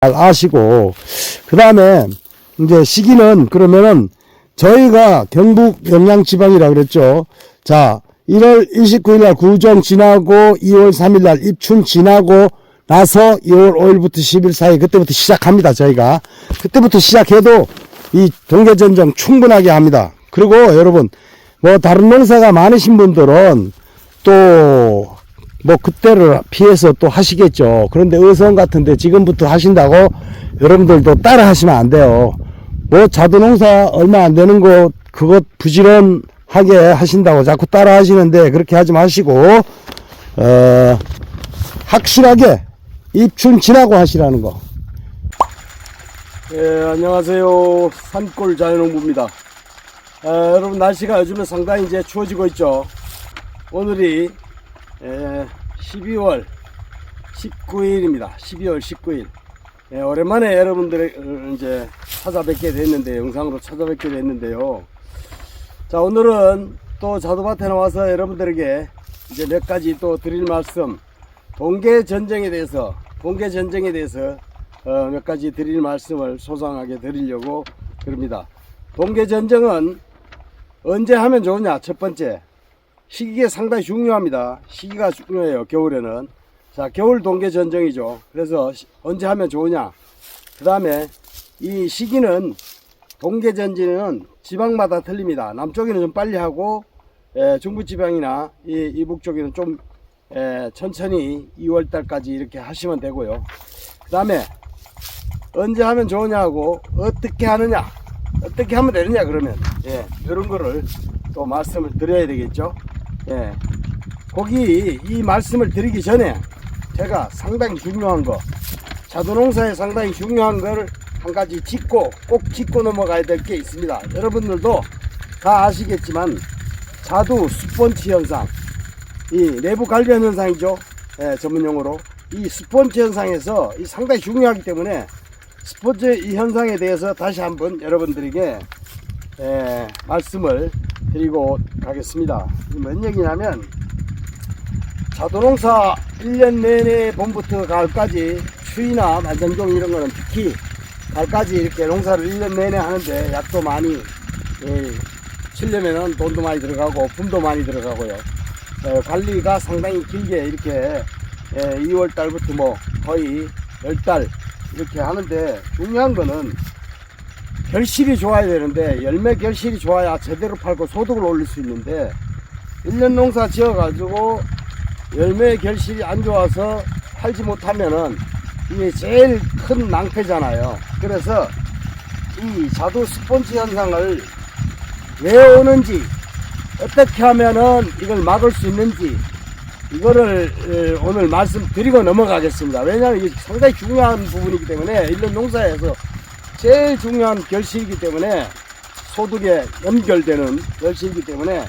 잘 아시고, 그 다음에 이제 시기는 그러면은 저희가 경북 영양지방이라 그랬죠. 자, 1월 29일 날 구정 지나고 2월 3일 날 입춘 지나고 나서 2월 5일부터 10일 사이 그때부터 시작합니다. 저희가 그때부터 시작해도 이 동계전정 충분하게 합니다. 그리고 여러분 뭐 다른 농사가 많으신 분들은 또 뭐 그때를 피해서 또 하시겠죠. 그런데 의성 같은데 지금부터 하신다고 여러분들도 따라 하시면 안 돼요. 뭐 자두농사 얼마 안 되는 거 그것 부지런하게 하신다고 자꾸 따라 하시는데 그렇게 하지 마시고 확실하게 입춘 지나고 하시라는 거. 예, 안녕하세요. 산골 자연농부입니다. 여러분 날씨가 요즘에 상당히 이제 추워지고 있죠. 오늘이 12월 19일입니다. 12월 19일. 오랜만에 여러분들을 이제 찾아뵙게 됐는데, 영상으로 찾아뵙게 됐는데요. 자, 오늘은 또 자두밭에 나와서 여러분들에게 이제 몇 가지 또 드릴 말씀, 동계전쟁에 대해서 몇 가지 드릴 말씀을 소상하게 드리려고 그럽니다. 동계전쟁은 언제 하면 좋으냐? 첫 번째, 시기가 상당히 중요합니다. 시기가 중요해요. 겨울에는. 자, 겨울 동계전쟁이죠. 그래서 언제 하면 좋으냐? 그 다음에 이 시기는 동계전쟁은 지방마다 틀립니다. 남쪽에는 좀 빨리 하고 중부지방이나 이북 쪽에는 좀 천천히 2월달까지 이렇게 하시면 되고요. 그 다음에 언제 하면 좋으냐고 어떻게 하느냐, 어떻게 하면 되느냐, 그러면 이런 거를 또 말씀을 드려야 되겠죠. 거기 이 말씀을 드리기 전에 제가 상당히 중요한 거, 자두농사에 상당히 중요한 거를 한 가지 꼭 짚고 넘어가야 될 게 있습니다. 여러분들도 다 아시겠지만 자두 스폰지 현상, 이 내부 갈변 현상이죠. 전문용어로 이 스폰지 현상에서 이 상당히 중요하기 때문에 스폰지 이 현상에 대해서 다시 한번 여러분들에게 말씀을 드리고 가겠습니다. 뭔 얘기냐면 자두농사 1년 내내 봄부터 가을까지 추위나 만성종 이런 거는 특히 가을까지 이렇게 농사를 1년 내내 하는데 약도 많이 치려면은 돈도 많이 들어가고 품도 많이 들어가고요. 관리가 상당히 길게 이렇게 2월 달부터 뭐 거의 10달 이렇게 하는데 중요한 거는 결실이 좋아야 되는데 열매 결실이 좋아야 제대로 팔고 소득을 올릴 수 있는데 1년 농사 지어 가지고 열매 결실이 안 좋아서 팔지 못하면은 이게 제일 큰 낭패잖아요. 그래서 이 자두 스폰지 현상을 왜 오는지, 어떻게 하면은 이걸 막을 수 있는지 이거를 오늘 말씀드리고 넘어가겠습니다. 왜냐하면 이게 상당히 중요한 부분이기 때문에 1년 농사에서 제일 중요한 결실이기 때문에 소득에 연결되는 결실이기 때문에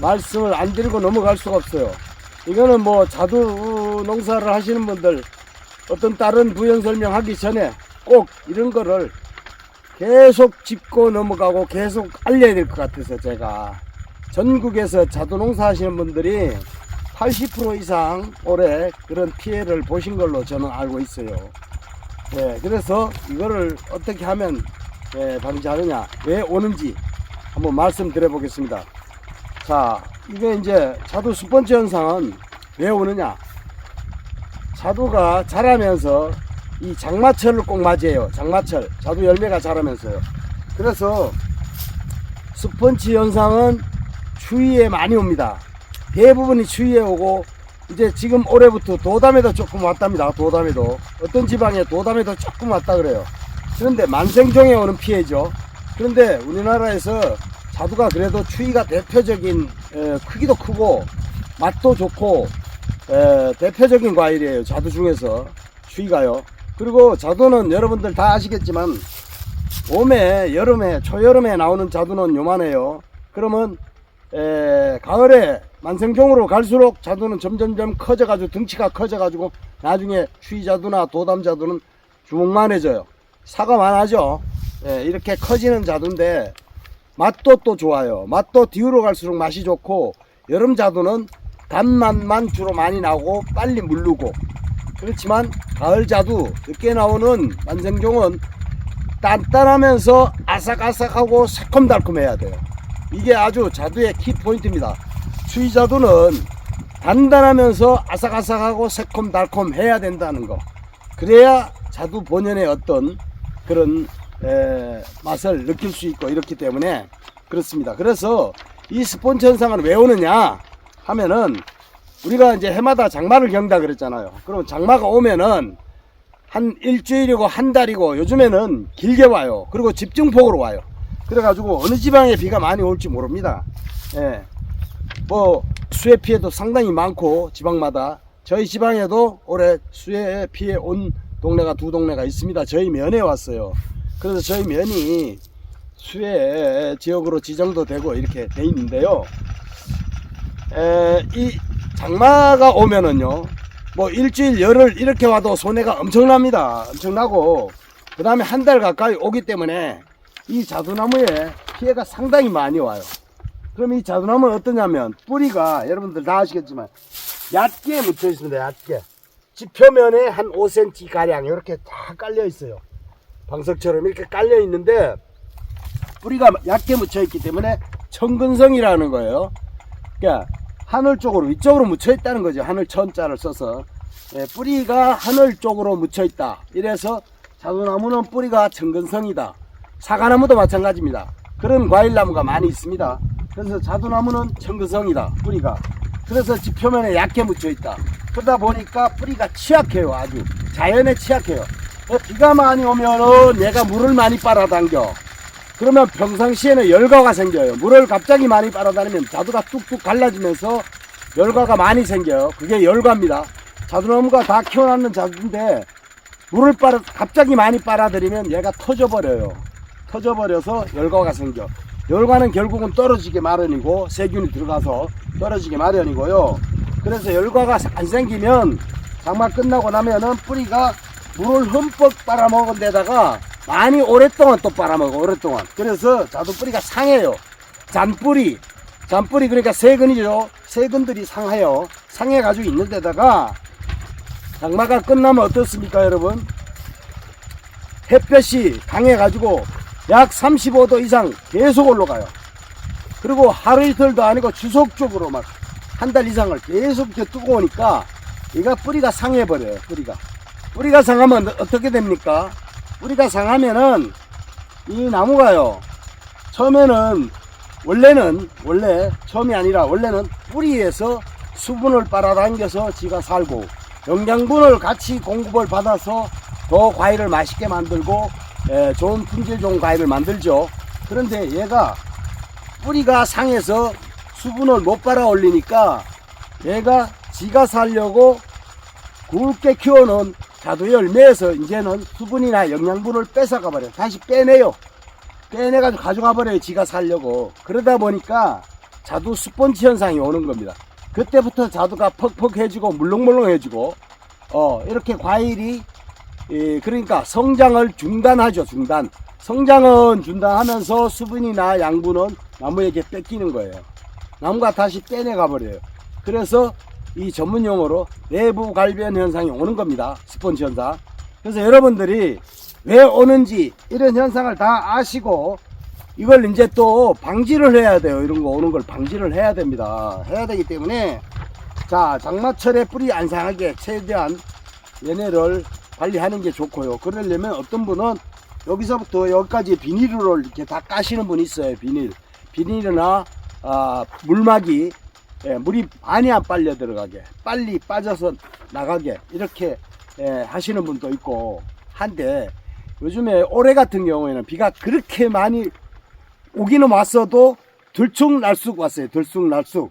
말씀을 안 드리고 넘어갈 수가 없어요. 이거는 뭐 자두 농사를 하시는 분들 어떤 다른 부연 설명하기 전에 꼭 이런 거를 계속 짚고 넘어가고 계속 알려야 될 것 같아서 제가 전국에서 자두 농사 하시는 분들이 80% 이상 올해 그런 피해를 보신 걸로 저는 알고 있어요. 그래서 이거를 어떻게 하면 방지하느냐, 왜 오는지 한번 말씀드려 보겠습니다. 자, 이게 이제 자두 스폰지 현상은 왜 오느냐? 자두가 자라면서 이 장마철을 꼭 맞이해요. 장마철, 자두 열매가 자라면서요. 그래서 스폰지 현상은 추위에 많이 옵니다. 대부분이 추위에 오고, 이제 지금 올해부터 도담에도 조금 왔답니다. 도담에도 어떤 지방에 도담에도 조금 왔다 그래요. 그런데 만생종에 오는 피해죠. 그런데 우리나라에서 자두가 그래도 추위가 대표적인 크기도 크고 맛도 좋고 대표적인 과일이에요. 자두 중에서 추위가요. 그리고 자두는 여러분들 다 아시겠지만 봄에, 여름에, 초여름에 나오는 자두는 요만해요. 그러면 가을에 만생종으로 갈수록 자두는 점점점 커져가지고 덩치가 커져가지고 나중에 추위자두나 도담자두는 주먹만해져요. 사과만 하죠. 이렇게 커지는 자두인데 맛도 또 좋아요. 맛도 뒤로 갈수록 맛이 좋고 여름 자두는 단맛만 주로 많이 나고 빨리 물르고 그렇지만 가을 자두 늦게 나오는 만생종은 단단하면서 아삭아삭하고 새콤달콤해야 돼요. 이게 아주 자두의 키포인트입니다. 수의자두는 단단하면서 아삭아삭하고 새콤달콤해야 된다는 거. 그래야 자두 본연의 어떤 그런 맛을 느낄 수 있고 이렇기 때문에 그렇습니다. 그래서 이 스폰지 현상을 왜 오느냐 하면은 우리가 이제 해마다 장마를 경다 그랬잖아요. 그럼 장마가 오면은 한 일주일이고 한 달이고 요즘에는 길게 와요. 그리고 집중폭우로 와요. 그래가지고 어느 지방에 비가 많이 올지 모릅니다. 예. 뭐 수해 피해도 상당히 많고 지방마다 저희 지방에도 올해 수해 피해 온 동네가 두 동네가 있습니다. 저희 면에 왔어요. 그래서 저희 면이 수해 지역으로 지정도 되고 이렇게 돼 있는데요. 이 장마가 오면은요, 뭐 일주일 열흘 이렇게 와도 손해가 엄청납니다. 엄청나고 그 다음에 한 달 가까이 오기 때문에 이 자두나무에 피해가 상당히 많이 와요. 그럼 이 자두나무는 어떠냐면 뿌리가 여러분들 다 아시겠지만 얕게 묻혀 있습니다. 얕게 지표면에 한 5cm 가량 이렇게 다 깔려 있어요. 방석처럼 이렇게 깔려 있는데 뿌리가 얕게 묻혀 있기 때문에 천근성이라는 거예요. 그러니까 하늘 쪽으로 위쪽으로 묻혀 있다는 거죠. 하늘 천자를 써서 뿌리가 하늘 쪽으로 묻혀 있다. 이래서 자두나무는 뿌리가 천근성이다. 사과나무도 마찬가지입니다. 그런 과일나무가 많이 있습니다. 그래서 자두나무는 천근성이다. 뿌리가. 그래서 지표면에 얕게 묻혀 있다. 그러다 보니까 뿌리가 취약해요. 아주 자연에 취약해요. 비가 많이 오면은 얘가 물을 많이 빨아당겨. 그러면 평상시에는 열과가 생겨요. 물을 갑자기 많이 빨아다니면 자두가 뚝뚝 갈라지면서 열과가 많이 생겨요. 그게 열과입니다. 자두나무가 다 키워놨는 자두인데 물을 갑자기 많이 빨아들이면 얘가 터져버려요. 터져버려서 열과가 생겨. 열과는 결국은 떨어지게 마련이고 세균이 들어가서 떨어지게 마련이고요. 그래서 열과가 안 생기면 장마 끝나고 나면은 뿌리가 물을 흠뻑 빨아먹은 데다가 많이 오랫동안 또 빨아먹어. 오랫동안. 그래서 자두 뿌리가 상해요. 잔뿌리 그러니까 세근이죠. 세근들이 상해요. 상해가지고 있는 데다가 장마가 끝나면 어떻습니까 여러분? 햇볕이 강해가지고 약 35도 이상 계속 올라가요. 그리고 하루 이틀도 아니고 지속적으로 막 한 달 이상을 계속 이렇게 뜨거우니까 얘가 뿌리가 상해버려요. 뿌리가 상하면 어떻게 됩니까? 뿌리가 상하면은 이 나무가요, 처음이 아니라 원래는 뿌리에서 수분을 빨아당겨서 지가 살고 영양분을 같이 공급을 받아서 더 과일을 맛있게 만들고 좋은 품질 좋은 과일을 만들죠. 그런데 얘가 뿌리가 상해서 수분을 못 빨아 올리니까 얘가 지가 살려고 굵게 키워놓은 자두 열매에서 이제는 수분이나 영양분을 뺏어가 버려요. 다시 빼내가지고 가져가 버려요. 지가 살려고. 그러다 보니까 자두 스폰지 현상이 오는 겁니다. 그때부터 자두가 퍽퍽해지고 물렁물렁해지고 이렇게 과일이 그러니까 성장을 중단하죠. 성장은 중단하면서 수분이나 양분은 나무에게 뺏기는 거예요. 나무가 다시 빼내가 버려요. 그래서 이 전문 용어로 내부 갈변 현상이 오는 겁니다. 스폰지 현상. 그래서 여러분들이 왜 오는지 이런 현상을 다 아시고 이걸 이제 또 방지를 해야 돼요. 이런 거 오는 걸 방지를 해야 됩니다. 해야 되기 때문에 자, 장마철에 뿌리 안 상하게 최대한 얘네를 관리하는 게 좋고요. 그러려면 어떤 분은 여기서부터 여기까지 비닐을 이렇게 다 까시는 분이 있어요. 비닐이나 물막이 물이 많이 안 빨려 들어가게 빨리 빠져서 나가게 이렇게 하시는 분도 있고 한데 요즘에 올해 같은 경우에는 비가 그렇게 많이 오기는 왔어도 들쑥날쑥 왔어요. 들쑥날쑥.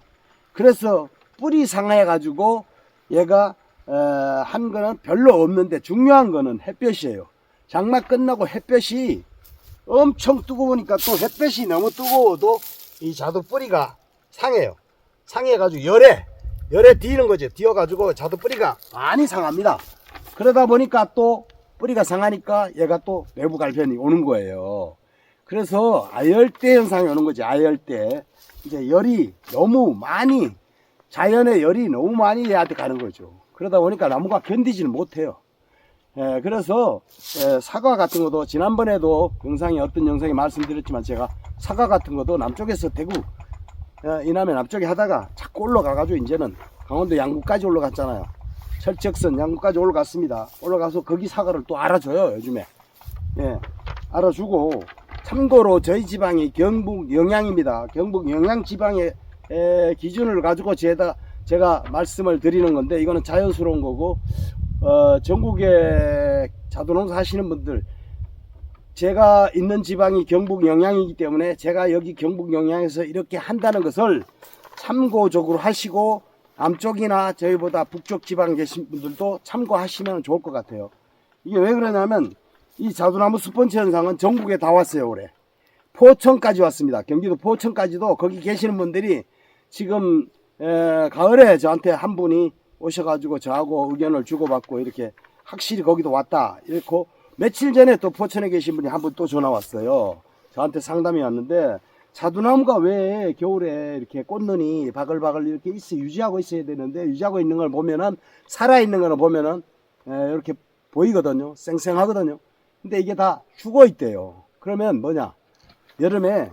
그래서 뿌리 상해 가지고 얘가 한 거는 별로 없는데 중요한 거는 햇볕이에요. 장마 끝나고 햇볕이 엄청 뜨거우니까 또 햇볕이 너무 뜨거워도 이 자두 뿌리가 상해요. 상해가지고 열에 뒤는 거죠. 뒤어가지고 자두 뿌리가 많이 상합니다. 그러다 보니까 또 뿌리가 상하니까 얘가 또 내부 갈변이 오는 거예요. 그래서 아열대 현상이 오는 거지. 아열대. 이제 열이 너무 많이, 자연의 열이 너무 많이 얘한테 가는 거죠. 그러다 보니까 나무가 견디지는 못해요. 그래서 사과 같은 것도 지난번에도 어떤 영상에 말씀드렸지만 제가 사과 같은 것도 남쪽에서 대구 이남의 남쪽에 하다가 자꾸 올라가가지고 이제는 강원도 양구까지 올라갔잖아요. 철책선 양구까지 올라갔습니다. 올라가서 거기 사과를 또 알아줘요 요즘에. 알아주고, 참고로 저희 지방이 경북 영양입니다. 경북 영양 지방의 기준을 가지고 제가 말씀을 드리는 건데, 이거는 자연스러운 거고, 전국에 자두농사 하시는 분들, 제가 있는 지방이 경북 영양이기 때문에 제가 여기 경북 영양에서 이렇게 한다는 것을 참고적으로 하시고, 남쪽이나 저희보다 북쪽 지방에 계신 분들도 참고하시면 좋을 것 같아요. 이게 왜 그러냐면, 이 자두나무 스펀지 현상은 전국에 다 왔어요. 올해 포천까지 왔습니다. 경기도 포천까지도. 거기 계시는 분들이 지금 가을에 저한테 한 분이 오셔가지고 저하고 의견을 주고받고 이렇게 확실히 거기도 왔다 이렇고, 며칠 전에 또 포천에 계신 분이 한 분 또 전화 왔어요. 저한테 상담이 왔는데, 자두나무가 왜 겨울에 이렇게 꽃눈이 바글바글 이렇게 유지하고 있어야 되는데, 유지하고 있는 걸 보면은, 살아있는 거는 보면은 이렇게 보이거든요. 쌩쌩하거든요. 근데 이게 다 죽어 있대요. 그러면 뭐냐, 여름에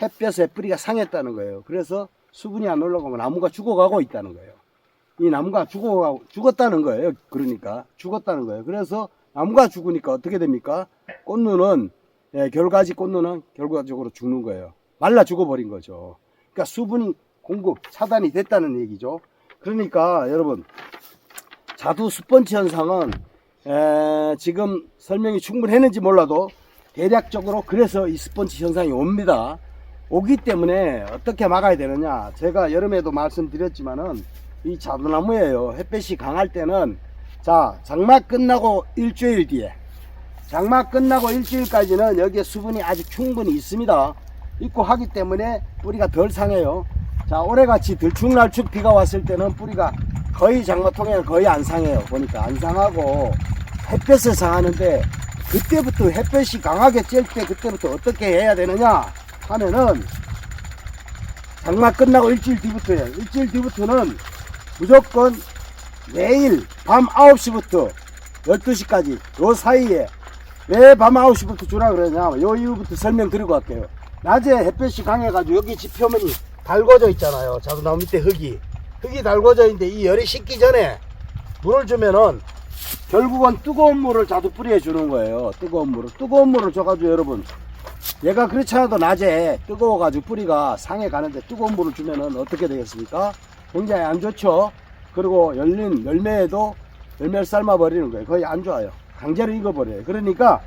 햇볕에 뿌리가 상했다는 거예요. 그래서 수분이 안 올라가고 나무가 죽어가고 있다는 거예요. 이 나무가 죽었다는 거예요. 그러니까 죽었다는 거예요. 그래서 나무가 죽으니까 어떻게 됩니까? 꽃눈은 결과지 꽃눈은 결과적으로 죽는 거예요. 말라 죽어버린 거죠. 그러니까 수분이 공급 차단이 됐다는 얘기죠. 그러니까 여러분, 자두 스펀지 현상은 지금 설명이 충분했는지 몰라도 대략적으로 그래서 이 스펀지 현상이 옵니다. 오기 때문에 어떻게 막아야 되느냐, 제가 여름에도 말씀드렸지만은 이 자두나무예요. 햇볕이 강할 때는, 자, 장마 끝나고 일주일 뒤에, 장마 끝나고 일주일까지는 여기에 수분이 아주 충분히 있습니다. 있고 하기 때문에 뿌리가 덜 상해요. 자, 올해같이 들쭉날쭉 비가 왔을 때는 뿌리가 거의 장마통에는 거의 안 상해요. 보니까 안 상하고 햇볕에 상하는데, 그때부터 햇볕이 강하게 쬐을 때 그때부터 어떻게 해야 되느냐 하면은, 장마 끝나고 일주일 뒤부터예요. 일주일 뒤부터는 무조건 매일 밤 9시부터 12시까지 요 사이에, 왜 밤 9시부터 주라 그러냐, 요 이유부터 설명드리고 갈게요. 낮에 햇볕이 강해가지고 여기 지 표면이 달궈져 있잖아요. 자두나무 밑에 흙이 달궈져 있는데, 이 열이 식기 전에 물을 주면은 결국은 뜨거운 물을 자두 뿌리에 주는 거예요. 뜨거운 물을 줘가지고, 여러분, 얘가 그렇지 않아도 낮에 뜨거워가지고 뿌리가 상해 가는데 뜨거운 물을 주면은 어떻게 되겠습니까? 굉장히 안 좋죠. 그리고 열린 열매에도 열매를 삶아 버리는 거예요. 거의 안 좋아요. 강제로 익어버려요. 그러니까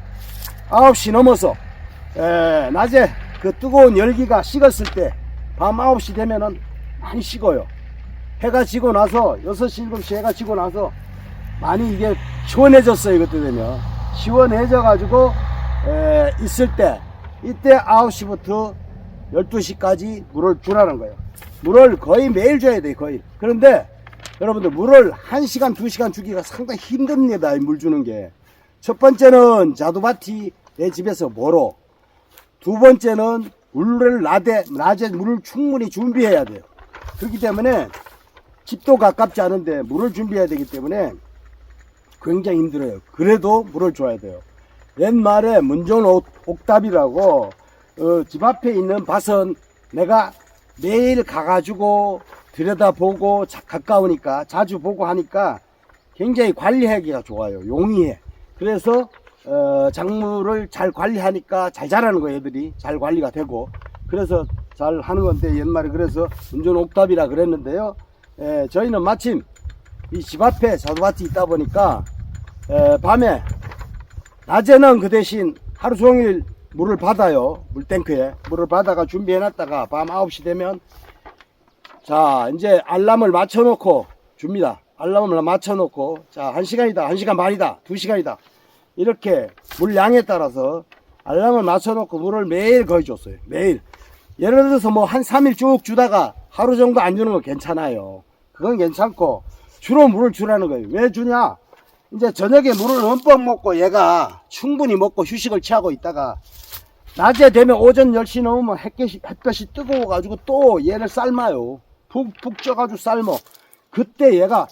9시 넘어서 낮에 그 뜨거운 열기가 식었을 때, 밤 9시 되면은 많이 식어요. 해가 지고 나서 6시 7시 해가 지고 나서 많이 이게 시원해졌어요. 이것도 되면 시원해져 가지고 있을 때, 이때 9시부터 12시까지 물을 주라는 거예요. 물을 거의 매일 줘야 돼요. 거의. 그런데 여러분들, 물을 1시간 2시간 주기가 상당히 힘듭니다. 물 주는 게. 첫 번째는 자두밭이 내 집에서 멀어. 두 번째는 물을 낮에 물을 충분히 준비해야 돼요. 그렇기 때문에 집도 가깝지 않은데 물을 준비해야 되기 때문에 굉장히 힘들어요. 그래도 물을 줘야 돼요. 옛말에 문전 옥답이라고, 집 앞에 있는 밭은 내가 매일 가가지고 들여다보고 가까우니까 자주 보고 하니까 굉장히 관리하기가 좋아요. 용이해. 그래서 작물을 잘 관리하니까 잘 자라는 거예요. 애들이 잘 관리가 되고, 그래서 잘 하는 건데, 옛말에 그래서 문전 옥답이라 그랬는데요. 저희는 마침 이 집 앞에 자두밭이 있다 보니까 밤에, 낮에는 그 대신 하루 종일 물을 받아요. 물탱크에 물을 받아가 준비해 놨다가 밤 9시 되면, 자, 이제 알람을 맞춰 놓고 줍니다. 알람을 맞춰 놓고, 자, 1시간이다, 1시간 반이다, 2시간이다, 이렇게 물량에 따라서 알람을 맞춰 놓고 물을 매일 거의 줬어요. 매일. 예를 들어서 뭐 한 3일 쭉 주다가 하루 정도 안 주는 건 괜찮아요. 그건 괜찮고, 주로 물을 주라는 거예요. 왜 주냐? 이제 저녁에 물을 흠뻑 먹고 얘가 충분히 먹고 휴식을 취하고 있다가, 낮에 되면 오전 10시 넘으면 햇볕이 뜨거워가지고 또 얘를 삶아요. 푹 쪄가지고 삶어. 그때 얘가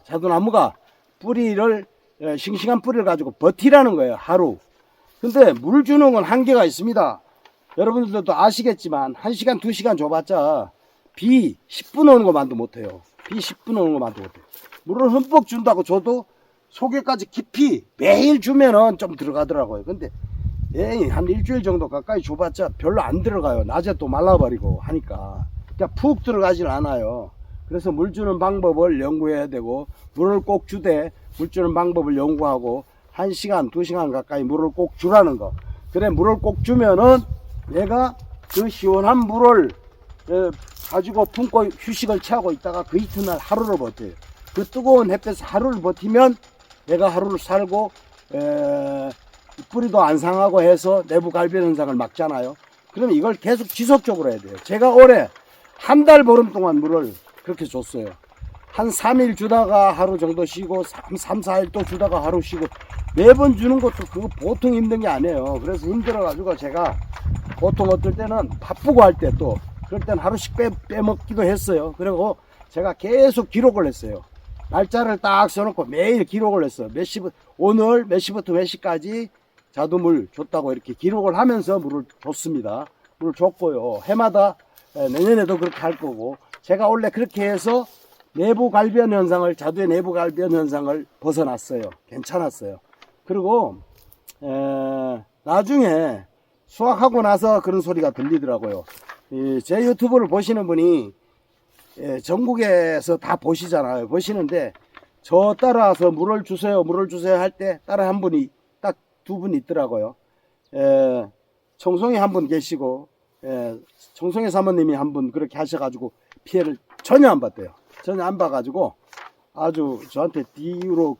자두나무가 뿌리를 싱싱한 뿌리를 가지고 버티라는 거예요. 하루. 근데 물 주는 건 한계가 있습니다. 여러분들도 아시겠지만 1시간 2시간 줘봤자 비 10분 오는 것만도 못해요. 비 10분 오는 것만도 못해요. 물을 흠뻑 준다고 줘도 속에까지 깊이 매일 주면은 좀 들어가더라고요. 근데 한 일주일 정도 가까이 줘봤자 별로 안 들어가요. 낮에 또 말라버리고 하니까. 그러니까 푹 들어가질 않아요. 그래서 물 주는 방법을 연구해야 되고, 물을 꼭 주되 물 주는 방법을 연구하고 1시간 2시간 가까이 물을 꼭 주라는 거. 그래, 물을 꼭 주면은 얘가 그 시원한 물을 가지고 품고 휴식을 취하고 있다가 그 이튿날 하루를 버텨요. 그 뜨거운 햇볕에 하루를 버티면 얘가 하루를 살고 뿌리도 안 상하고 해서 내부 갈변 현상을 막잖아요. 그러면 이걸 계속 지속적으로 해야 돼요. 제가 올해 한 달 보름 동안 물을 그렇게 줬어요. 한 3일 주다가 하루 정도 쉬고 3, 4일 또 주다가 하루 쉬고 매번 주는 것도 그거 보통 힘든 게 아니에요. 그래서 힘들어가지고 제가 보통 어떨 때는 바쁘고 할 때 또 그럴 때는 하루씩 빼먹기도 했어요. 그리고 제가 계속 기록을 했어요. 날짜를 딱 써놓고 매일 기록을 했어요. 오늘 몇 시부터 몇 시까지 자두물 줬다고 이렇게 기록을 하면서 물을 줬습니다. 물을 줬고요. 해마다 내년에도 그렇게 할 거고, 제가 원래 그렇게 해서 내부 갈변 현상을, 자두의 내부 갈변 현상을 벗어났어요. 괜찮았어요. 그리고 나중에 수확하고 나서 그런 소리가 들리더라고요. 제 유튜브를 보시는 분이 전국에서 다 보시잖아요. 보시는데 저 따라서 물을 주세요 할 때 따라 한 분이 딱 2분 있더라고요. 청송이 한 분 계시고 청송이 사모님이 한 분 그렇게 하셔가지고 피해를 전혀 안 봤대요. 전혀 안 봐가지고 아주 저한테 뒤로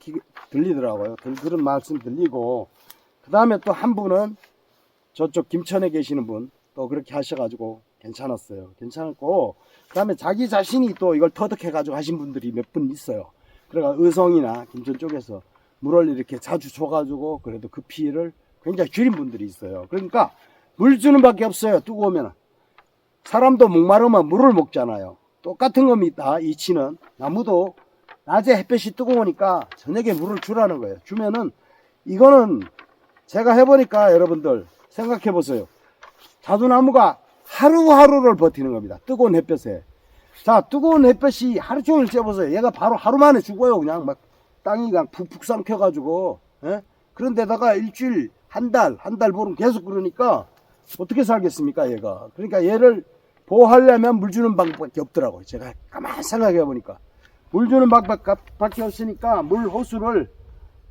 들리더라고요. 그런 말씀 들리고, 그 다음에 또 한 분은 저쪽 김천에 계시는 분 또 그렇게 하셔가지고 괜찮았어요. 괜찮았고, 그 다음에 자기 자신이 또 이걸 터득해가지고 하신 분들이 몇 분 있어요. 그러니까 의성이나 김천 쪽에서 물을 이렇게 자주 줘가지고 그래도 그 피해를 굉장히 줄인 분들이 있어요. 그러니까 물 주는 밖에 없어요. 뜨거우면. 사람도 목마르면 물을 먹잖아요. 똑같은 겁니다. 이치는. 나무도 낮에 햇볕이 뜨거우니까 저녁에 물을 주라는 거예요. 주면은 이거는 제가 해보니까 여러분들 생각해 보세요. 자두나무가 하루하루를 버티는 겁니다. 뜨거운 햇볕에. 자, 뜨거운 햇볕이 하루 종일 쬐보세요. 얘가 바로 하루 만에 죽어요. 그냥 막 땅이 그냥 푹푹 삼켜가지고. 그런데다가 일주일, 한 달 보름 계속 그러니까 어떻게 살겠습니까, 얘가. 그러니까 얘를 보호하려면 물 주는 방법밖에 없더라고요. 제가 가만히 생각해 보니까. 물 주는 방법밖에 없으니까 물 호수를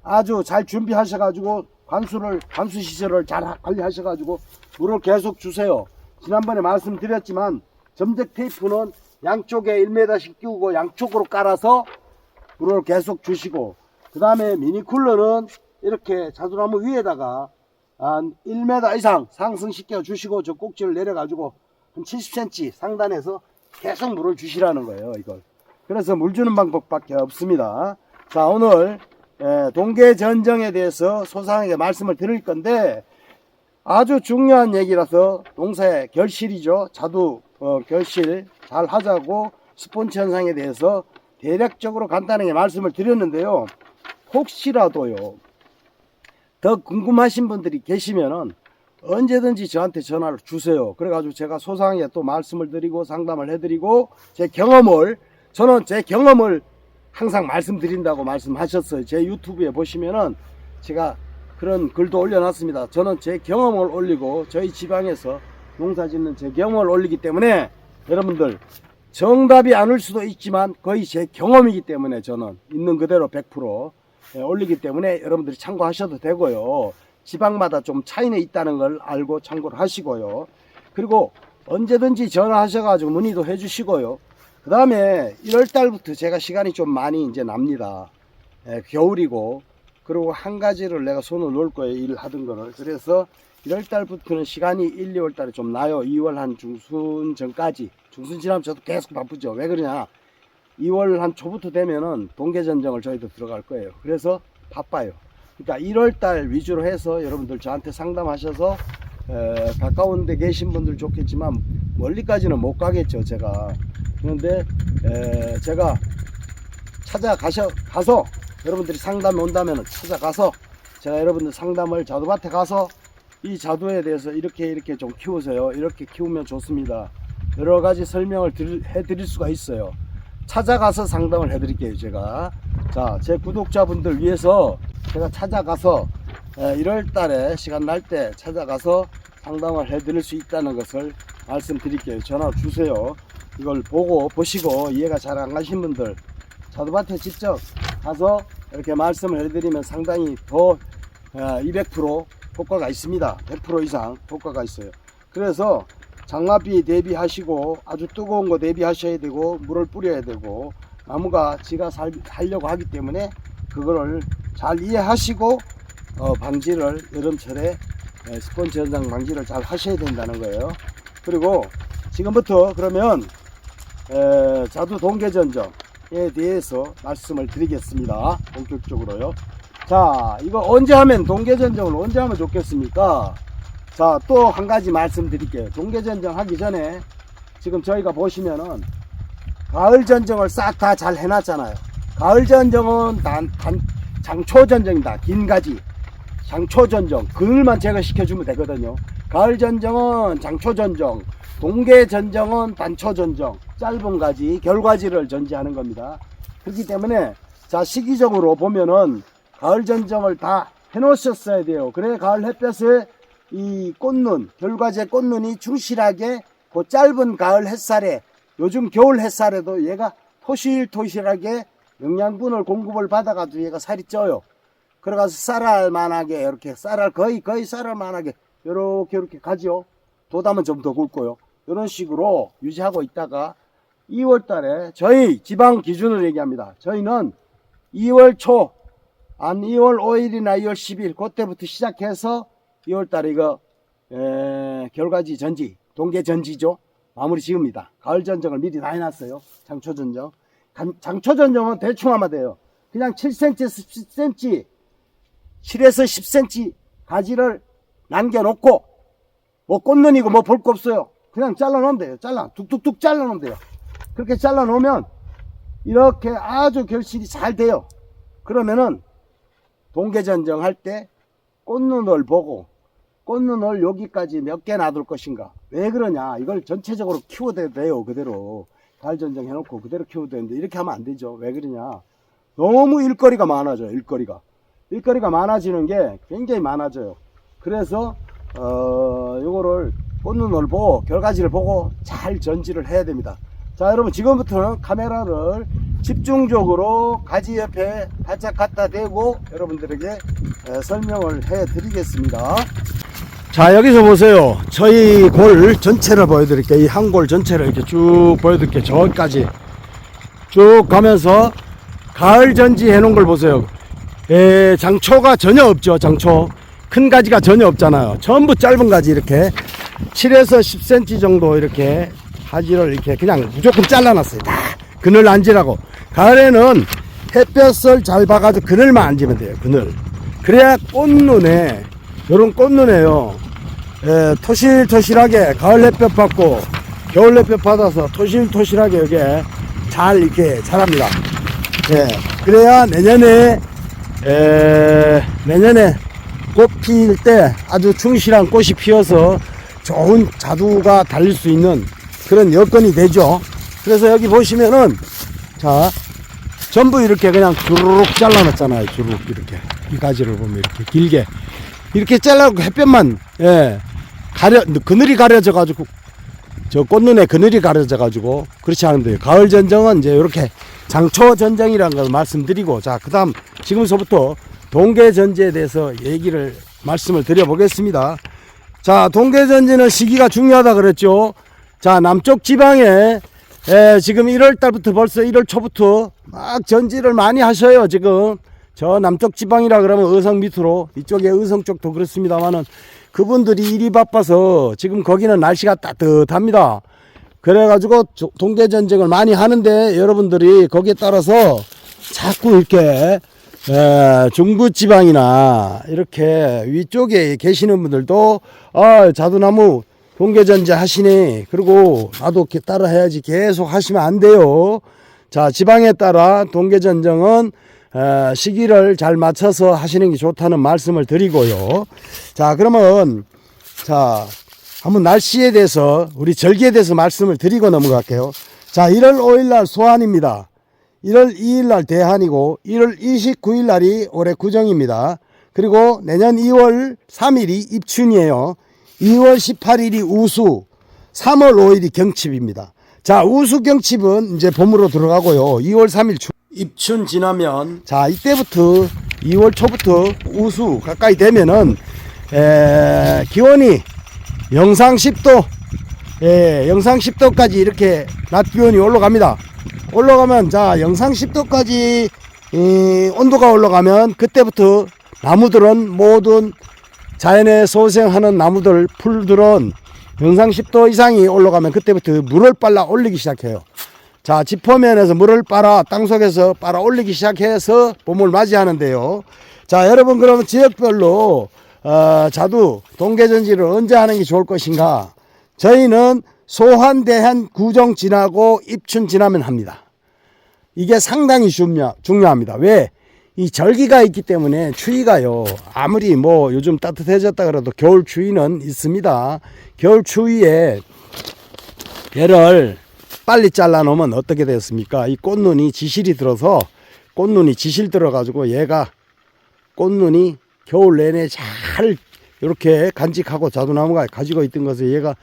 아주 잘 준비하셔가지고 관수 시설을 잘 관리하셔가지고 물을 계속 주세요. 지난번에 말씀드렸지만 점적 테이프는 양쪽에 1m씩 끼우고 양쪽으로 깔아서 물을 계속 주시고, 그 다음에 미니쿨러는 이렇게 자두나무 위에다가 한 1m 이상 상승시켜 주시고 저 꼭지를 내려가지고 한 70cm 상단에서 계속 물을 주시라는 거예요. 이걸. 그래서 물 주는 방법밖에 없습니다. 자, 오늘 동계전정에 대해서 소상하게 말씀을 드릴 건데 아주 중요한 얘기라서 농사의 결실이죠. 자두 결실 잘 하자고 스폰지 현상에 대해서 대략적으로 간단하게 말씀을 드렸는데요. 혹시라도요 더 궁금하신 분들이 계시면은 언제든지 저한테 전화를 주세요. 그래가지고 제가 소상하게 또 말씀을 드리고 상담을 해드리고 저는 제 경험을 항상 말씀드린다고 말씀하셨어요. 제 유튜브에 보시면은 제가 그런 글도 올려놨습니다. 저는 제 경험을 올리고 저희 지방에서 농사 짓는 제 경험을 올리기 때문에 여러분들 정답이 아닐 수도 있지만 거의 제 경험이기 때문에 저는 있는 그대로 100% 올리기 때문에 여러분들이 참고하셔도 되고요. 지방마다 좀 차이는 있다는 걸 알고 참고를 하시고요. 그리고 언제든지 전화하셔가지고 문의도 해주시고요. 그 다음에 1월달부터 제가 시간이 좀 많이 이제 납니다. 겨울이고, 그리고 한 가지를 내가 손을 놓을 거예요. 일을 하던 거를. 그래서 1월달부터는 시간이 1, 2월달에 좀 나요. 2월 한 중순 전까지. 중순 지나면 저도 계속 바쁘죠. 왜 그러냐. 2월 한 초부터 되면은 동계전정을 저희도 들어갈 거예요. 그래서 바빠요. 그러니까 1월달 위주로 해서 여러분들 저한테 상담하셔서 가까운 데 계신 분들 좋겠지만 멀리까지는 못 가겠죠, 제가. 그런데 제가 가서 여러분들이 상담에 온다면 찾아가서 제가 여러분들 상담을 자두밭에 가서 이 자두에 대해서 이렇게 좀 키우세요. 이렇게 키우면 좋습니다. 여러 가지 설명을 해드릴 수가 있어요. 찾아가서 상담을 해드릴게요. 제가 자, 제 구독자분들 위해서 제가 찾아가서 1월 달에 시간 날 때 찾아가서 상담을 해드릴 수 있다는 것을 말씀드릴게요. 전화 주세요. 이걸 보시고 이해가 잘 안 가신 분들 자두밭에 직접 가서 이렇게 말씀을 해드리면 상당히 더 200% 효과가 있습니다. 100% 이상 효과가 있어요. 그래서 장마비 대비하시고 아주 뜨거운 거 대비하셔야 되고 물을 뿌려야 되고 나무가 지가 살려고 하기 때문에 그거를 잘 이해하시고 방지를 여름철에 스펀지 현상 방지를 잘 하셔야 된다는 거예요. 그리고 지금부터 그러면 자두 동계전정에 대해서 말씀을 드리겠습니다. 본격적으로요. 자, 이거 언제 하면 동계전정을 언제 하면 좋겠습니까? 자, 또 한 가지 말씀드릴게요. 동계전정 하기 전에 지금 저희가 보시면은 가을전정을 싹 다 잘 해놨잖아요. 가을전정은 장초전정입니다. 긴 가지 장초전정 그늘만 제거시켜주면 되거든요. 가을전정은 장초전정, 동계전정은 단초전정, 짧은 가지 결과지를 전지하는 겁니다. 그렇기 때문에 자, 시기적으로 보면은 가을전정을 다 해놓으셨어야 돼요. 그래 가을 햇볕에 이 꽃눈, 결과제 꽃눈이 충실하게 그 짧은 가을 햇살에, 요즘 겨울 햇살에도 얘가 토실토실하게 영양분을 공급을 받아가지고 얘가 살이 쪄요. 그래가지고 쌀알만하게 이렇게 거의 쌀알만하게 이렇게 가죠. 도담은 좀 더 굵고요. 이런 식으로 유지하고 있다가 2월 달에 저희 지방 기준으로 얘기합니다. 저희는 2월 초, 한 2월 5일이나 2월 10일 그때부터 시작해서 2월 달에 이거 결과지 전지, 동계 전지죠. 마무리 지읍니다. 가을 전정을 미리 다 해놨어요. 장초 전정. 장초 전정은 대충 하면 돼요. 그냥 7cm에서 10cm, 7에서 10cm 가지를 남겨놓고 뭐 꽃눈이고 뭐 볼 거 없어요. 그냥 잘라놓으면 돼요. 뚝뚝뚝 잘라놓으면 돼요. 그렇게 잘라놓으면 이렇게 아주 결실이 잘 돼요. 그러면은 동계전정 할 때 꽃눈을 보고 꽃눈을 여기까지 몇 개 놔둘 것인가. 왜 그러냐, 이걸 전체적으로 키워도 돼요. 그대로 가을전정 해놓고 그대로 키워도 되는데 이렇게 하면 안 되죠. 왜 그러냐, 너무 일거리가 많아져요. 일거리가 많아지는 게 굉장히 많아져요. 그래서 요거를 꽃눈을 보고 결과지를 보고 잘 전지를 해야 됩니다. 자, 여러분 지금부터는 카메라를 집중적으로 가지 옆에 바짝 갖다 대고 여러분들에게 설명을 해 드리겠습니다. 자, 여기서 보세요. 저희 골 전체를 보여드릴게요. 이 한 골 전체를 이렇게 쭉 보여드릴게요. 저기까지 쭉 가면서 가을 전지 해놓은 걸 보세요. 장초가 전혀 없죠. 장초 큰 가지가 전혀 없잖아요. 전부 짧은 가지 이렇게 7에서 10cm 정도 이렇게 가지를 이렇게 그냥 무조건 잘라놨어요. 다 그늘 앉으라고. 가을에는 햇볕을 잘 봐가지고 그늘만 앉으면 돼요. 그늘. 그래야 꽃눈에, 요런 꽃눈에요, 토실토실하게 가을 햇볕 받고 겨울 햇볕 받아서 토실토실하게 여기에 잘 이렇게 자랍니다. 그래야 내년에 꽃 피일 때 아주 충실한 꽃이 피어서 좋은 자두가 달릴 수 있는 그런 여건이 되죠. 그래서 여기 보시면은 자, 전부 이렇게 그냥 주르륵 잘라놨잖아요. 주르륵 이렇게 이 가지를 보면 이렇게 길게 이렇게 잘라놓고 햇볕만 그늘이 가려져 가지고, 저 꽃눈에 그늘이 가려져 가지고 그렇지 않은데, 가을 전정은 이제 이렇게 장초 전정이라는 걸 말씀드리고, 자, 그 다음 지금서부터 동계 전지에 대해서 말씀을 드려보겠습니다. 자, 동계 전지는 시기가 중요하다 그랬죠. 자, 남쪽 지방에 지금 1월 달부터 벌써 1월 초부터 막 전지를 많이 하셔요. 지금 저 남쪽 지방이라 그러면 의성 밑으로, 이쪽에 의성 쪽도 그렇습니다만은 그분들이 일이 바빠서 지금 거기는 날씨가 따뜻합니다. 그래가지고 동계 전쟁을 많이 하는데, 여러분들이 거기에 따라서 자꾸 이렇게 중부 지방이나 이렇게 위쪽에 계시는 분들도 자두나무 동계전지 하시네, 그리고 나도 따라 해야지 계속 하시면 안 돼요. 자, 지방에 따라 동계전정은 시기를 잘 맞춰서 하시는 게 좋다는 말씀을 드리고요. 자, 그러면 자, 한번 날씨에 대해서 우리 절기에 대해서 말씀을 드리고 넘어갈게요. 자, 1월 5일 날 소환입니다. 1월 2일 날 대한이고 1월 29일 날이 올해 구정입니다. 그리고 내년 2월 3일이 입춘이에요. 2월 18일이 우수, 3월 5일이 경칩입니다. 자, 우수 경칩은 이제 봄으로 들어가고요. 2월 3일 입춘 지나면, 자, 이때부터 2월 초부터 우수 가까이 되면은 기온이 영상 10도, 영상 10도까지 이렇게 낮 기온이 올라갑니다. 올라가면, 자, 영상 10도까지 온도가 올라가면 그때부터 나무들은 모든 자연에 소생하는 나무들, 풀들은 영상 10도 이상이 올라가면 그때부터 물을 빨아 올리기 시작해요. 자, 지표면에서 물을 빨아 땅속에서 빨아 올리기 시작해서 봄을 맞이하는데요. 자, 여러분, 그러면 지역별로 자두 동계전지를 언제 하는 게 좋을 것인가? 저희는 소환, 대한, 구정 지나고 입춘 지나면 합니다. 이게 상당히 중요합니다. 왜? 이 절기가 있기 때문에 추위가요, 아무리 뭐 요즘 따뜻해졌다 그래도 겨울 추위는 있습니다. 겨울 추위에 얘를 빨리 잘라 놓으면 어떻게 됐습니까? 이 꽃눈이 지실이 들어서, 꽃눈이 지실 들어 가지고 얘가 꽃눈이 겨울 내내 잘 이렇게 간직하고 자두나무가 가지고 있던 것을 얘가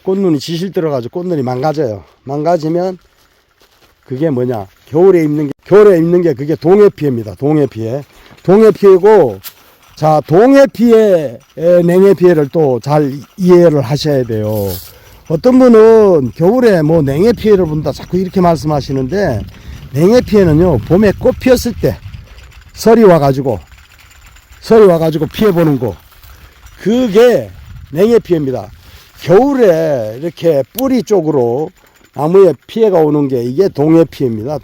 꽃눈이 지실 들어 가지고 꽃눈이 망가져요. 망가지면 그게 뭐냐, 겨울에 입는 게 그게 동해피해입니다. 동해피해고, 자, 동해피해, 냉해피해를 또 잘 이해를 하셔야 돼요. 어떤 분은 겨울에 뭐 냉해피해를 본다 자꾸 이렇게 말씀하시는데, 냉해피해는요, 봄에 꽃 피었을 때 설이 와가지고 피해보는 거, 그게 냉해피해입니다. 겨울에 이렇게 뿌리 쪽으로 나무에 피해가 오는 게 이게 동해피해입니다.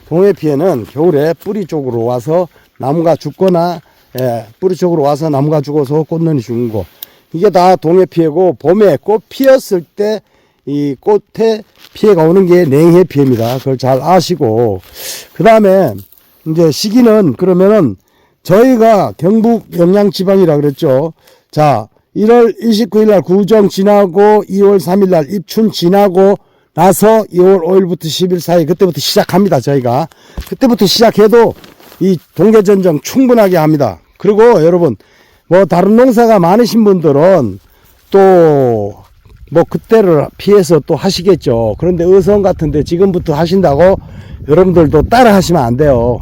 동해피해는 겨울에 뿌리 쪽으로 와서 나무가 죽거나, 뿌리 쪽으로 와서 나무가 죽어서 꽃눈이 죽은 거, 이게 다 동해피해고, 봄에 꽃 피었을 때 이 꽃에 피해가 오는 게 냉해피해입니다. 그걸 잘 아시고, 그 다음에 이제 시기는 그러면은 저희가 경북 영양지방이라 그랬죠. 자, 1월 29일 날 구정 지나고 2월 3일 날 입춘 지나고 나서 2월 5일부터 10일 사이, 그때부터 시작합니다. 저희가 그때부터 시작해도 이 동계전정 충분하게 합니다. 그리고 여러분, 뭐 다른 농사가 많으신 분들은 또 뭐 그때를 피해서 또 하시겠죠. 그런데 의성 같은데 지금부터 하신다고 여러분들도 따라 하시면 안 돼요.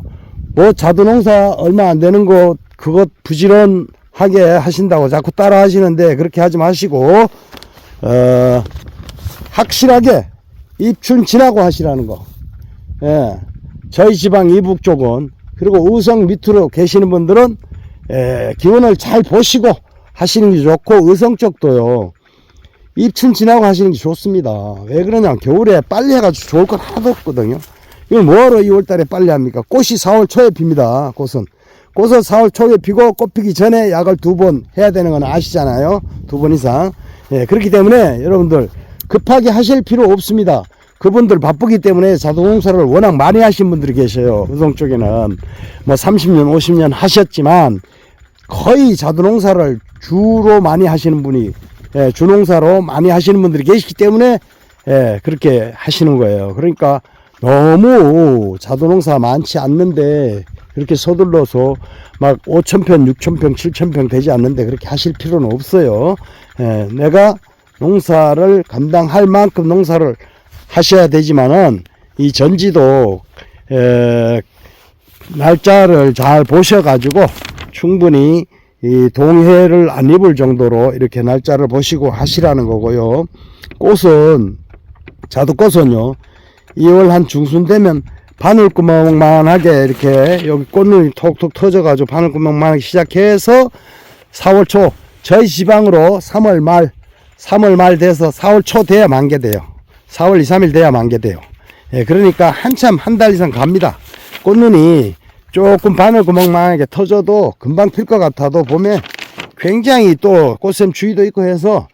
뭐 자두농사 얼마 안 되는 거 그것 부지런하게 하신다고 자꾸 따라 하시는데 그렇게 하지 마시고, 확실하게 입춘 지나고 하시라는 거. 저희 지방 이북 쪽은, 그리고 의성 밑으로 계시는 분들은 기온을 잘 보시고 하시는 게 좋고, 의성 쪽도요, 입춘 지나고 하시는 게 좋습니다. 왜 그러냐, 겨울에 빨리 해가지고 좋을 건 하나도 없거든요. 이걸 뭐하러 2월달에 빨리 합니까? 꽃이 4월 초에 핍니다. 꽃은 4월 초에 피고, 꽃 피기 전에 약을 2번 해야 되는 건 아시잖아요. 2번 이상. 그렇기 때문에 여러분들 급하게 하실 필요 없습니다. 그분들 바쁘기 때문에 자두농사를 워낙 많이 하신 분들이 계셔요. 의성 쪽에는 뭐 30년 50년 하셨지만 거의 자두농사를 주로 많이 하시는 분이, 주농사로 많이 하시는 분들이 계시기 때문에 그렇게 하시는 거예요. 그러니까 너무 자두농사 많지 않는데 그렇게 서둘러서 막 5,000평 6,000평 7,000평 되지 않는데 그렇게 하실 필요는 없어요. 내가 농사를 감당할 만큼 농사를 하셔야 되지만은 이 전지도 날짜를 잘 보셔가지고 충분히 이 동해를 안 입을 정도로 이렇게 날짜를 보시고 하시라는 거고요. 꽃은, 자두꽃은요, 2월 한 중순 되면 바늘구멍만하게 이렇게 여기 꽃눈이 톡톡 터져가지고 바늘구멍만하게 시작해서 4월 초, 저희 지방으로 3월 말 돼서 4월 초 돼야 만개돼요. 4월 2, 3일 돼야 만개돼요. 그러니까 한참 한 달 이상 갑니다. 꽃눈이 조금 바늘구멍만하게 터져도 금방 필 것 같아도 봄에 굉장히 또 꽃샘 추위도 있고 해서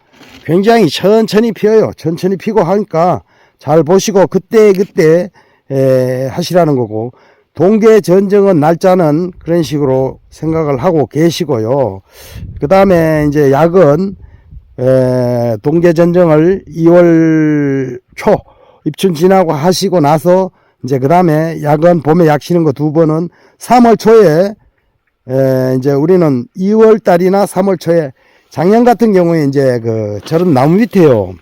굉장히 천천히 피어요. 천천히 피고 하니까 잘 보시고 그때 하시라는 거고, 동계 전쟁은 날짜는 그런 식으로 생각을 하고 계시고요. 그 다음에 이제 약은 동계 전쟁을 2월 초 입춘 지나고 하시고 나서 이제 그 다음에 약은 봄에 약 쉬는 거 2번은 3월 초에 이제 우리는 2월 달이나 3월 초에 작년 같은 경우에 이제 그 저런 나무 밑에요.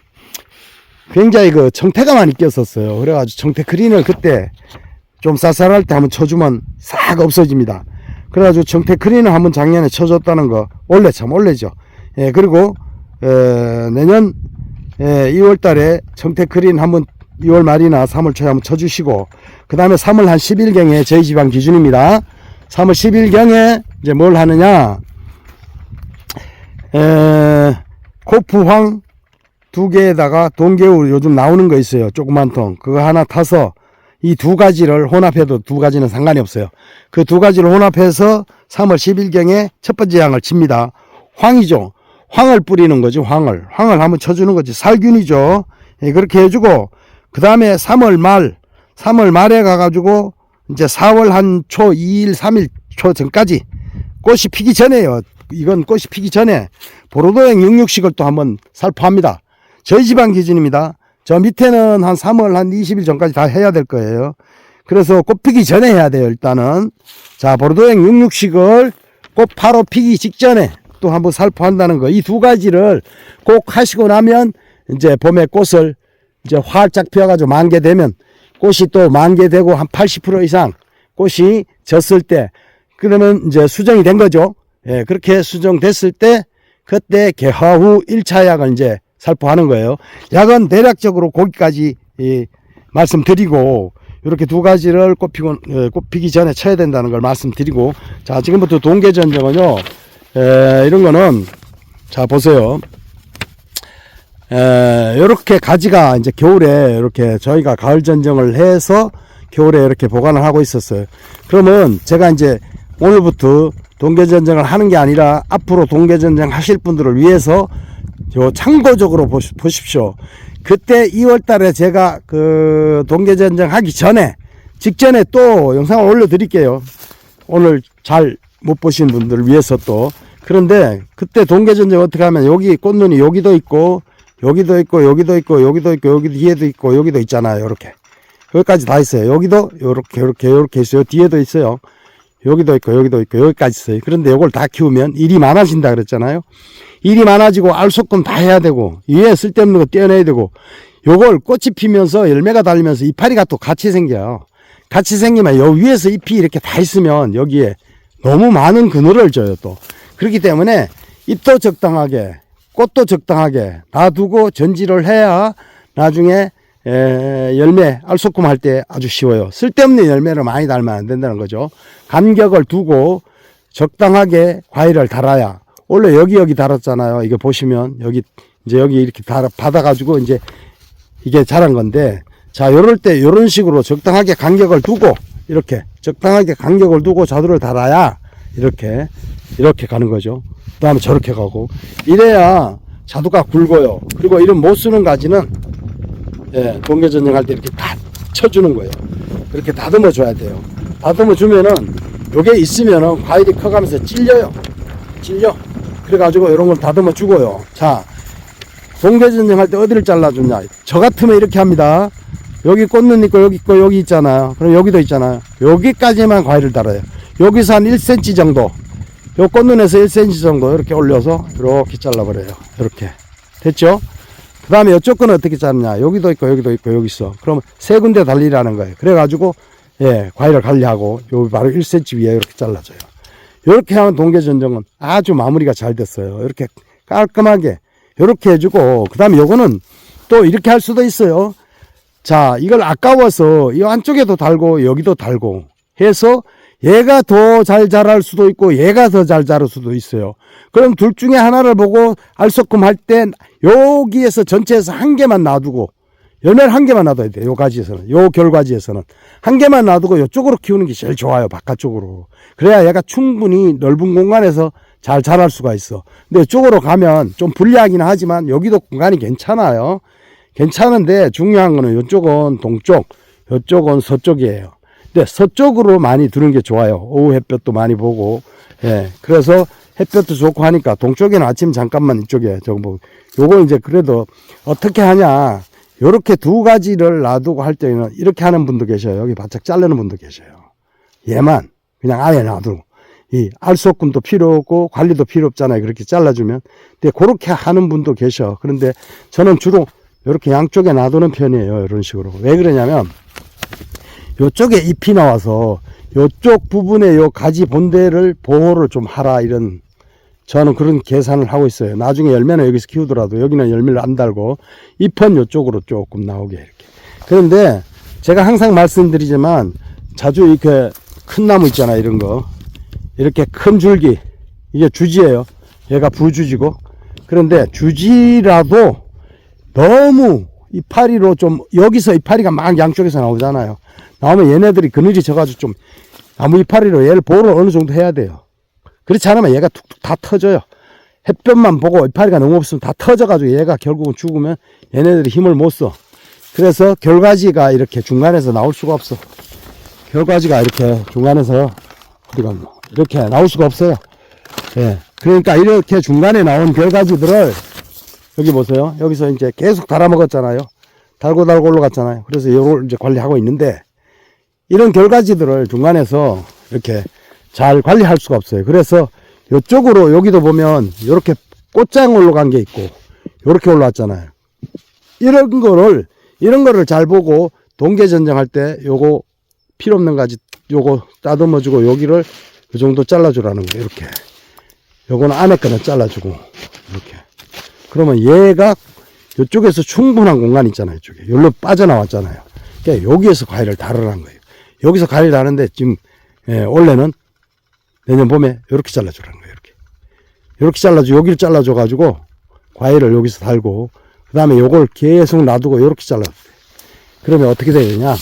굉장히 그 청태가 많이 꼈었어요. 그래가지고 청태 크린을 그때 좀 쌀쌀할 때 한번 쳐주면 싹 없어집니다. 그래가지고 청태 크린을 한번 작년에 쳐줬다는 거 올해죠. 예, 그리고 내년 2월 달에 청태 크린 한번 2월 말이나 3월 초에 한번 쳐주시고, 그 다음에 3월 한 10일경에 저희 지방 기준입니다. 3월 10일경에 이제 뭘 하느냐, 코프황 2개에다가 동계우 요즘 나오는 거 있어요. 조그만 통. 그거 하나 타서 이 2가지를 혼합해도 2가지는 상관이 없어요. 그 2가지를 혼합해서 3월 10일경에 첫 번째 양을 칩니다. 황이죠. 황을 뿌리는 거죠. 황을 한번 쳐주는 거지. 살균이죠. 예, 그렇게 해주고, 그 다음에 3월 말에 가가지고 이제 4월 한 초 2일 3일 초 전까지 꽃이 피기 전에요. 이건 꽃이 피기 전에 보로도행 66식을 또 한번 살포합니다. 저희 지방 기준입니다. 저 밑에는 한 3월 한 20일 전까지 다 해야 될 거예요. 그래서 꽃 피기 전에 해야 돼요. 일단은 자, 보로도행 66식을 꽃 바로 피기 직전에 또 한번 살포한다는 거. 이 2가지를 꼭 하시고 나면 이제 봄에 꽃을 이제 활짝 피어가지고 만개되면, 꽃이 또 만개되고 한 80% 이상 꽃이 졌을 때, 그러면 이제 수정이 된 거죠. 예, 그렇게 수정됐을 때 그때 개화 후 1차 약을 이제 살포하는 거예요. 약은 대략적으로 거기까지 말씀드리고, 이렇게 2가지를 꽃 피기 전에 쳐야 된다는 걸 말씀드리고, 자, 지금부터 동계전쟁은요, 이런 거는, 자, 보세요. 요렇게 가지가 이제 겨울에 이렇게 저희가 가을 전쟁을 해서 겨울에 이렇게 보관을 하고 있었어요. 그러면 제가 이제 오늘부터 동계전쟁을 하는 게 아니라 앞으로 동계전쟁 하실 분들을 위해서 요 참고적으로 보십시오. 그때 2월 달에 제가 그 동계전쟁 하기 전에, 직전에 또 영상을 올려드릴게요. 오늘 잘 못 보신 분들을 위해서 또. 그런데 그때 동계전쟁 어떻게 하면 여기 꽃눈이 여기도 있고, 여기도 있고, 여기도 있고, 여기도 있고, 여기 뒤에도 있고, 여기도 있잖아요. 이렇게. 여기까지 다 있어요. 여기도 요렇게 있어요. 뒤에도 있어요. 여기도 있고, 여기도 있고, 여기까지 있어요. 그런데 요걸 다 키우면 일이 많아진다 그랬잖아요. 일이 많아지고 알속금 다 해야 되고, 위에 쓸데없는 거 떼어내야 되고, 요걸 꽃이 피면서 열매가 달리면서 이파리가 또 같이 생겨요. 같이 생기면 요 위에서 잎이 이렇게 다 있으면 여기에 너무 많은 그늘을 줘요, 또. 그렇기 때문에 잎도 적당하게, 꽃도 적당하게 놔두고 전지를 해야 나중에 열매, 알속금 할 때 아주 쉬워요. 쓸데없는 열매를 많이 달면 안 된다는 거죠. 간격을 두고 적당하게 과일을 달아야. 원래 여기 달았잖아요. 이거 보시면 여기 이렇게 받아가지고 이제 이게 자란 건데, 자, 요럴 때 요런 식으로 적당하게 간격을 두고, 이렇게 적당하게 간격을 두고 자두를 달아야 이렇게 가는 거죠. 그 다음에 저렇게 가고, 이래야 자두가 굵어요. 그리고 이런 못 쓰는 가지는 동계전쟁 할 때 이렇게 다 쳐주는 거예요. 그렇게 다듬어 줘야 돼요. 다듬어 주면은 요게 있으면은 과일이 커가면서 찔려. 그래가지고 이런 걸 다듬어 주고요. 자, 동계전쟁 할 때 어디를 잘라주냐. 저 같으면 이렇게 합니다. 여기 꽃눈 있고, 여기 있고, 여기 있잖아요. 그럼 여기도 있잖아요. 여기까지만 과일을 달아요. 여기서 한 1cm 정도, 요 꽃눈에서 1cm 정도 이렇게 올려서 이렇게 잘라버려요. 이렇게. 됐죠? 그 다음에 이쪽 건 어떻게 자르냐. 여기도 있고, 여기도 있고, 여기 있어. 그러면 3군데 달리라는 거예요. 그래가지고, 과일을 관리하고, 요 바로 1cm 위에 이렇게 잘라줘요. 이렇게 하면 동계전쟁은 아주 마무리가 잘 됐어요. 이렇게 깔끔하게, 이렇게 해주고, 그 다음에 요거는 또 이렇게 할 수도 있어요. 자, 이걸 아까워서 이 안쪽에도 달고, 여기도 달고 해서 얘가 더 잘 자랄 수도 있고, 얘가 더 잘 자랄 수도 있어요. 그럼 둘 중에 하나를 보고 알속금 할 땐 여기에서 전체에서 한 개만 놔두고, 열매를 한 개만 놔둬야 돼요. 요 가지에서는, 요 결과지에서는 한 개만 놔두고 요쪽으로 키우는 게 제일 좋아요. 바깥쪽으로. 그래야 얘가 충분히 넓은 공간에서 잘 자랄 수가 있어. 근데 이쪽으로 가면 좀 불리하긴 하지만 여기도 공간이 괜찮아요. 괜찮은데 중요한 거는 이쪽은 동쪽, 이쪽은 서쪽이에요. 근데 서쪽으로 많이 두는 게 좋아요. 오후 햇볕도 많이 보고. 예. 그래서 햇볕도 좋고 하니까 동쪽에는 아침 잠깐만 이쪽에 뭐 요거 이제 그래도 어떻게 하냐. 요렇게 두 가지를 놔두고 할 때는 이렇게 하는 분도 계셔요. 여기 바짝 자르는 분도 계셔요. 얘만 그냥 아예 놔두고. 이 알속금도 필요 없고 관리도 필요 없잖아요. 그렇게 잘라주면. 근데 그렇게 하는 분도 계셔. 그런데 저는 주로 이렇게 양쪽에 놔두는 편이에요. 이런 식으로. 왜 그러냐면 요쪽에 잎이 나와서 요쪽 부분에 요 가지 본대를 보호를 좀 하라 이런 저는 그런 계산을 하고 있어요. 나중에 열매는 여기서 키우더라도 여기는 열매를 안 달고 잎은 요쪽으로 조금 나오게 이렇게. 그런데 제가 항상 말씀드리지만 자주 이렇게 큰 나무 있잖아요. 이런 거. 이렇게 큰 줄기. 이게 주지예요. 얘가 부주지고. 그런데 주지라도 너무 이파리로 좀 여기서 이파리가 막 양쪽에서 나오잖아요. 나오면 얘네들이 그늘이 져가지고 좀 나무 이파리로 얘를 보호를 어느 정도 해야 돼요. 그렇지 않으면 얘가 툭툭 다 터져요. 햇볕만 보고 이파리가 너무 없으면 다 터져가지고 얘가 결국은 죽으면 얘네들이 힘을 못 써. 그래서 결과지가 이렇게 중간에서 나올 수가 없어. 결과지가 이렇게 중간에서 어디가 이렇게 나올 수가 없어요. 예. 그러니까 이렇게 중간에 나온 결과지들을 여기 보세요. 여기서 이제 계속 달아먹었잖아요. 달고 올라갔잖아요. 그래서 이걸 이제 관리하고 있는데 이런 결과지들을 중간에서 이렇게 잘 관리할 수가 없어요. 그래서 이쪽으로 여기도 보면 이렇게 꽃장 올라간 게 있고 이렇게 올라왔잖아요. 이런 거를 잘 보고 동계전쟁할 때 요거 필요 없는 가지 요거 따듬어주고 여기를 이 정도 잘라주라는 거예요. 이렇게. 요거는 안에 거는 잘라주고 이렇게. 그러면 얘가 이쪽에서 충분한 공간이 있잖아요. 이쪽에. 여기로 빠져나왔잖아요. 그러니까 여기에서 과일을 다루라는 거예요. 여기서 과일을 다루는데 지금 원래는 내년 봄에 이렇게 잘라주라는 거예요. 이렇게 잘라줘. 여기를 잘라줘 가지고 과일을 여기서 달고 그 다음에 요걸 계속 놔두고 이렇게 잘라줘요. 그러면 어떻게 되느냐.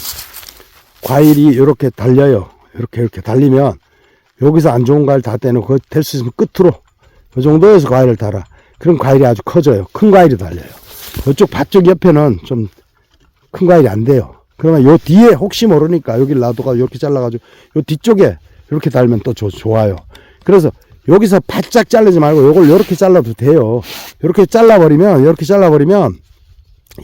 과일이 이렇게 달려요. 이렇게 달리면 여기서 안 좋은 과일 다 떼놓고 될 수 있으면 끝으로 그 정도에서 과일을 달아. 그럼 과일이 아주 커져요. 큰 과일이 달려요. 이쪽 밭쪽 옆에는 좀 큰 과일이 안 돼요. 그러면 요 뒤에 혹시 모르니까 여기를 놔두고 이렇게 잘라가지고 요 뒤쪽에 이렇게 달면 또 좋아요. 그래서 여기서 바짝 자르지 말고 요걸 이렇게 잘라도 돼요. 이렇게 잘라버리면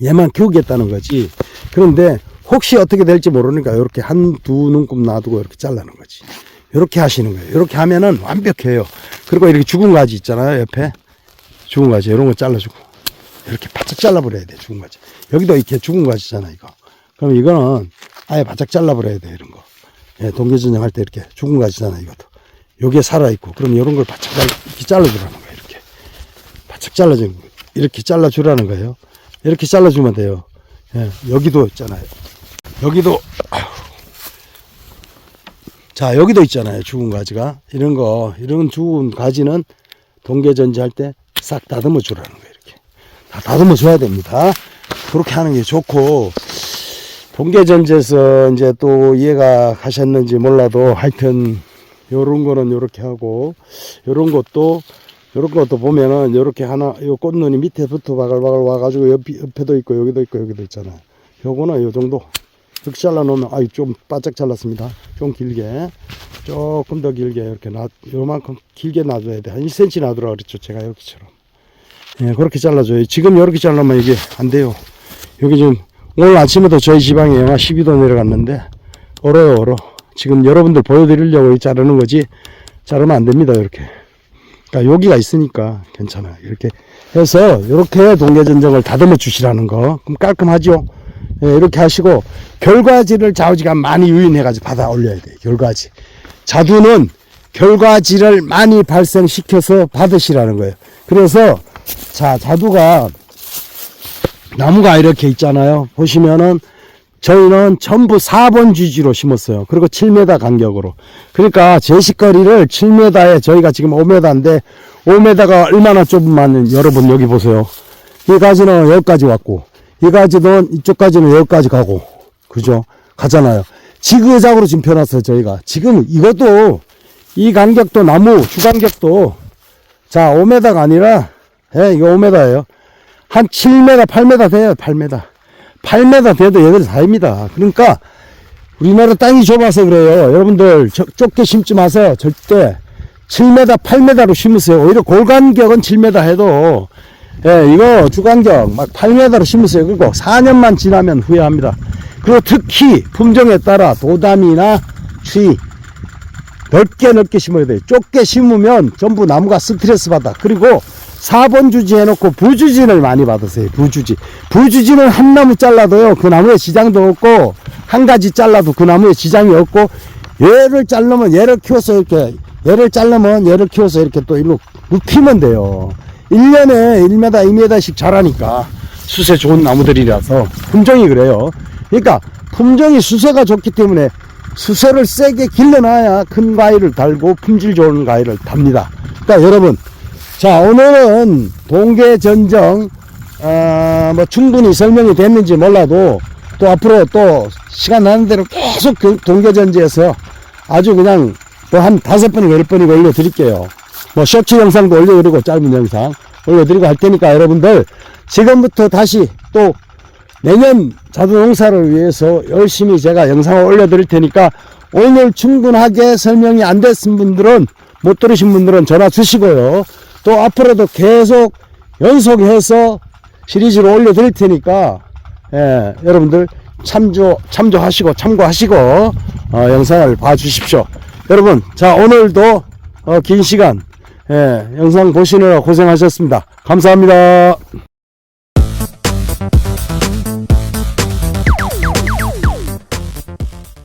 얘만 키우겠다는 거지. 그런데 혹시 어떻게 될지 모르니까 이렇게 한두 눈곱 놔두고 이렇게 잘라는 거지. 이렇게 하시는 거예요. 이렇게 하면은 완벽해요. 그리고 이렇게 죽은 가지 있잖아요. 옆에 죽은 가지 이런 거 잘라주고 이렇게 바짝 잘라버려야 돼. 죽은 가지. 여기도 이렇게 죽은 가지잖아 이거. 그럼 이거는 아예 바짝 잘라버려야 돼. 이런 거. 예, 동계전쟁 할 때 이렇게 죽은 가지잖아 이것도. 여기에 살아있고 그럼 이런 걸 바짝 이렇게 잘라주라는 거예요. 이렇게 바짝 잘라주는 거예요. 이렇게 잘라주라는 거예요. 이렇게 잘라주면 돼요. 예, 여기도 있잖아요. 여기도 자 여기도 있잖아요. 죽은 가지가 이런 죽은 가지는 동계전지 할 때 싹 다듬어 주라는 거예요. 이렇게 다 다듬어 줘야 됩니다. 그렇게 하는 게 좋고 동계전지에서 이제 또 이해가 가셨는지 몰라도 하여튼 요런 거는 요렇게 하고 요런 것도 보면은 요렇게 하나 요 꽃눈이 밑에부터 바글바글 와가지고 옆에도 있고 여기도 있잖아요. 요거는 요 정도 이렇게 잘라 놓으면 좀 바짝 잘랐습니다. 좀 길게 조금 더 길게 이렇게 요만큼 길게 놔줘야 돼. 한 1cm 놔두라 그랬죠. 제가 이렇게처럼. 예, 그렇게 잘라줘요. 지금 이렇게 잘라면 이게 안 돼요. 여기 지금 오늘 아침에도 저희 지방에 영하 12도 내려갔는데 얼어. 지금 여러분들 보여드리려고 자르는 거지 자르면 안 됩니다. 이렇게. 그러니까 여기가 있으니까 괜찮아요. 이렇게 해서 이렇게 동계전쟁을 다듬어 주시라는 거. 그럼 깔끔하죠. 예, 이렇게 하시고 결과지를 좌우지간 많이 유인해가지고 받아 올려야 돼요. 결과지. 자두는 결과지를 많이 발생시켜서 받으시라는 거예요. 그래서 자 자두가 나무가 이렇게 있잖아요. 보시면은 저희는 전부 4번 주지로 심었어요. 그리고 7m 간격으로. 그러니까 제식거리를 7m에 저희가 지금 5m인데 5m가 얼마나 좁으면 여러분 여기 보세요. 이 가지는 여기까지 왔고 이 가지는 이쪽까지는 여기까지 가고 그죠? 가잖아요. 지그작으로 지금 펴놨어요. 저희가. 지금 이것도 이 간격도 나무 주간격도 자 5m가 아니라 이거 5m예요. 한 7m 8m 돼요. 8m 돼도 얘들이 다입니다. 그러니까 우리나라 땅이 좁아서 그래요. 여러분들 좁게 심지 마세요. 절대 7m, 8m로 심으세요. 오히려 골간격은 7m 해도 예, 이거 주간격 막 8m로 심으세요. 그리고 4년만 지나면 후회합니다. 그리고 특히 품종에 따라 도담이나 추위 넓게 심어야 돼요. 좁게 심으면 전부 나무가 스트레스 받아. 그리고 4번 주지 해놓고 부주진을 많이 받으세요. 부주진은 한 나무 잘라도요, 그 나무에 지장도 없고, 한 가지 잘라도 그 나무에 지장이 없고, 얘를 자르면 얘를 키워서 이렇게, 얘를 자르면 얘를 키워서 이렇게 또 일로 눕히면 돼요. 1년에 1m, 2m씩 자라니까 수세 좋은 나무들이라서 품종이 그래요. 그러니까 품종이 수세가 좋기 때문에 수세를 세게 길러놔야 큰 과일을 달고 품질 좋은 과일을 답니다. 그러니까 여러분, 자, 오늘은 동계전정, 뭐 충분히 설명이 됐는지 몰라도 또 앞으로 또 시간 나는 대로 계속 동계전지에서 아주 그냥 또 한 5번이고 10번이고 올려드릴게요. 뭐 쇼츠 영상도 올려드리고 짧은 영상 올려드리고 할 테니까 여러분들 지금부터 다시 또 내년 자두농사를 위해서 열심히 제가 영상을 올려드릴 테니까 오늘 충분하게 설명이 안 됐은 분들은 못 들으신 분들은 전화 주시고요. 또 앞으로도 계속 연속해서 시리즈로 올려드릴 테니까 예, 여러분들 참조하시고 참고하시고 영상을 봐주십시오. 여러분, 자, 오늘도 긴 시간 영상 보시느라 고생하셨습니다. 감사합니다.